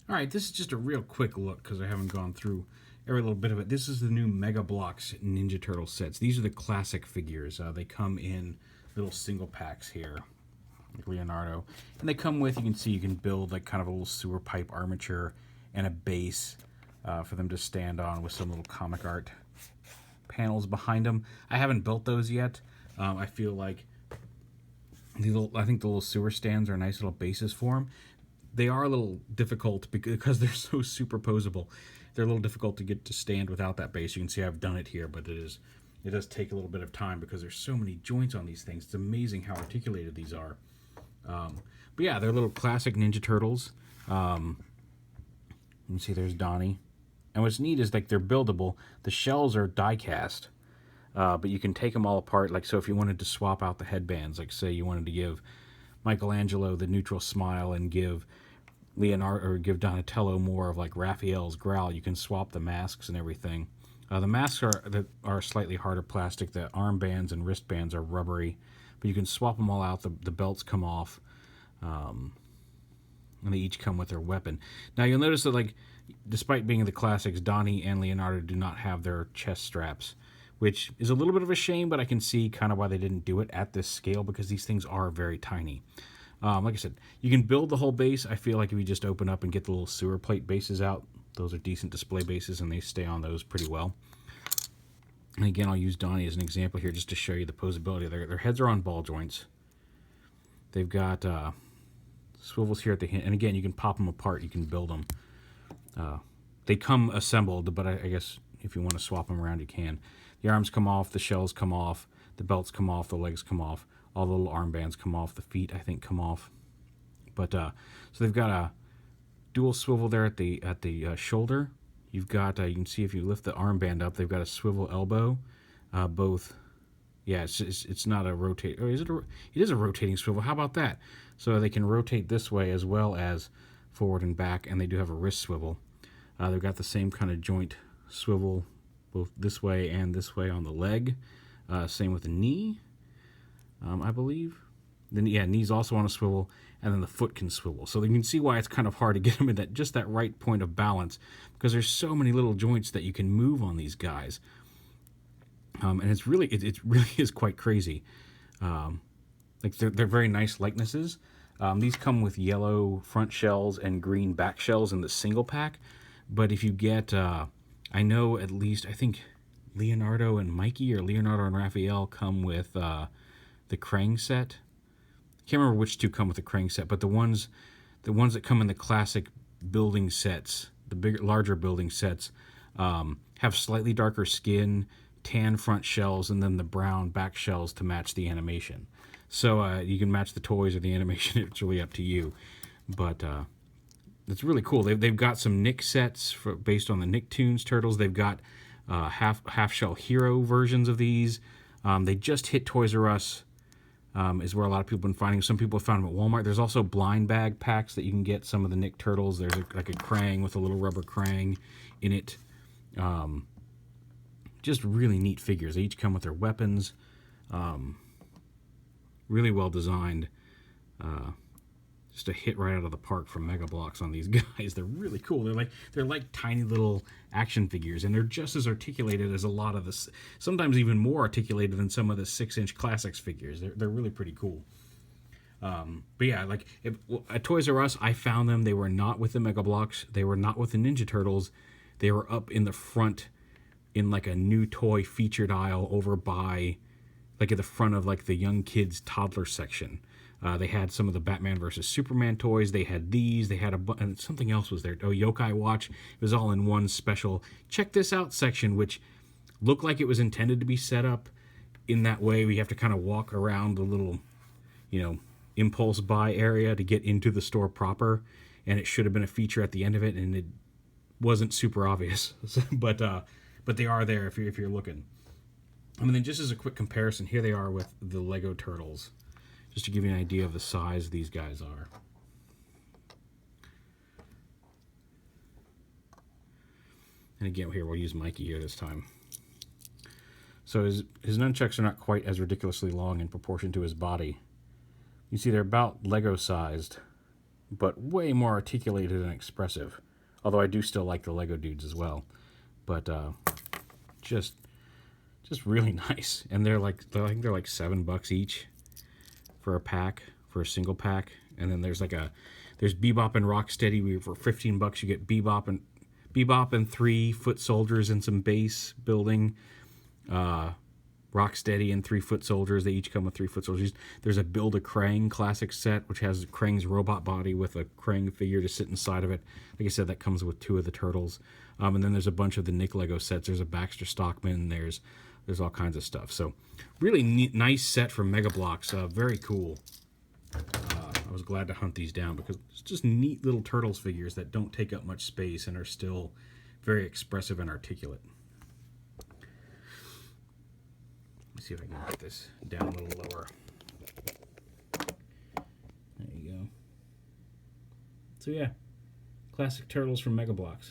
All right, this is just a real quick look because I haven't gone through every little bit of it. This is the new Mega Bloks Ninja Turtle sets. These are the classic figures. They come in little single packs here, like Leonardo. And they come with, you can see, you can build like kind of a little sewer pipe armature and a base for them to stand on with some little comic art panels behind them. I haven't built those yet. I feel like I think the little sewer stands are a nice little basis for them. They are a little difficult because they're so superposable. They're a little difficult to get to stand without that base. You can see I've done it here, but it does take a little bit of time because there's so many joints on these things. It's amazing how articulated these are. But yeah, they're little classic Ninja Turtles. You can see there's Donnie. And what's neat is like they're buildable. The shells are die cast. But you can take them all apart. Like, so if you wanted to swap out the headbands, like say you wanted to give Michelangelo the neutral smile and give Leonardo or give Donatello more of like Raphael's growl, you can swap the masks and everything. The masks are slightly harder plastic. The armbands and wristbands are rubbery, but you can swap them all out. The belts come off, and they each come with their weapon. Now you'll notice that, like, despite being the classics, Donnie and Leonardo do not have their chest straps, which is a little bit of a shame, but I can see kind of why they didn't do it at this scale because these things are very tiny. Like I said, you can build the whole base. I feel like if you just open up and get the little sewer plate bases out, those are decent display bases, and they stay on those pretty well. And again, I'll use Donnie as an example here just to show you the posability. Their heads are on ball joints. They've got swivels here at the hand. And again, you can pop them apart. You can build them. They come assembled, but I guess if you want to swap them around, you can. The arms come off. The shells come off. The belts come off. The legs come off. All the little armbands come off. The feet, I think, come off. But so they've got a dual swivel there at the shoulder. You've got you can see if you lift the armband up, they've got a swivel elbow. Both, yeah, it's not a rotate. Or is it? It is a rotating swivel. How about that? So they can rotate this way as well as forward and back, and they do have a wrist swivel. They've got the same kind of joint swivel, both this way and this way on the leg. Same with the knee. I believe. Then yeah, knees also on a swivel, and then the foot can swivel. So you can see why it's kind of hard to get them in that right point of balance, because there's so many little joints that you can move on these guys, and it really is quite crazy. Like they're very nice likenesses. These come with yellow front shells and green back shells in the single pack, but if you get, I know at least I think Leonardo and Mikey or Leonardo and Raphael come with the Krang set. I can't remember which two come with the Krang set, but the ones that come in the classic building sets, the larger building sets, have slightly darker skin, tan front shells, and then the brown back shells to match the animation. So you can match the toys or the animation. It's really up to you. But it's really cool. They've got some Nick sets based on the Nicktoons Turtles. They've got half shell hero versions of these. They just hit Toys R Us. Is where a lot of people have been finding. Some people have found them at Walmart. There's also blind bag packs that you can get some of the Nick Turtles. There's like a Krang with a little rubber Krang in it. Just really neat figures. They each come with their weapons. Really well designed. Just a hit right out of the park from Mega Bloks on these guys. They're really cool. They're like tiny little action figures, and they're just as articulated as a lot of the, sometimes even more articulated than some of the 6-inch classics figures. They're really pretty cool. But yeah, like at Toys R Us, I found them. They were not with the Mega Bloks. They were not with the Ninja Turtles. They were up in the front in like a new toy featured aisle over by, like at the front of like the young kids toddler section. They had some of the Batman versus Superman toys. They had these. They had and something else was there. Oh, Yokai Watch. It was all in one special check this out section, which looked like it was intended to be set up in that way. We have to kind of walk around the little, impulse buy area to get into the store proper, and it should have been a feature at the end of it, and it wasn't super obvious. but they are there if you're looking. I mean, then just as a quick comparison, here they are with the Lego Turtles. Just to give you an idea of the size these guys are. And again, here we'll use Mikey here this time. So his nunchucks are not quite as ridiculously long in proportion to his body. You see they're about Lego sized, but way more articulated and expressive. Although I do still like the Lego dudes as well. But just really nice. And I think they're like $7 each for a pack, for a single pack. And then there's there's Bebop and Rocksteady. For $15 you get Bebop and 3 foot soldiers and some base building. Rocksteady and 3 foot soldiers. They each come with 3 foot soldiers. There's a Build a Krang classic set, which has Krang's robot body with a Krang figure to sit inside of it. Like I said, that comes with 2 of the turtles. And then there's a bunch of the Nick Lego sets. There's a Baxter Stockman. There's all kinds of stuff. So really nice set from Mega Bloks. Very cool. I was glad to hunt these down because it's just neat little Turtles figures that don't take up much space and are still very expressive and articulate. Let's see if I can get this down a little lower. There you go. So yeah, classic Turtles from Mega Bloks.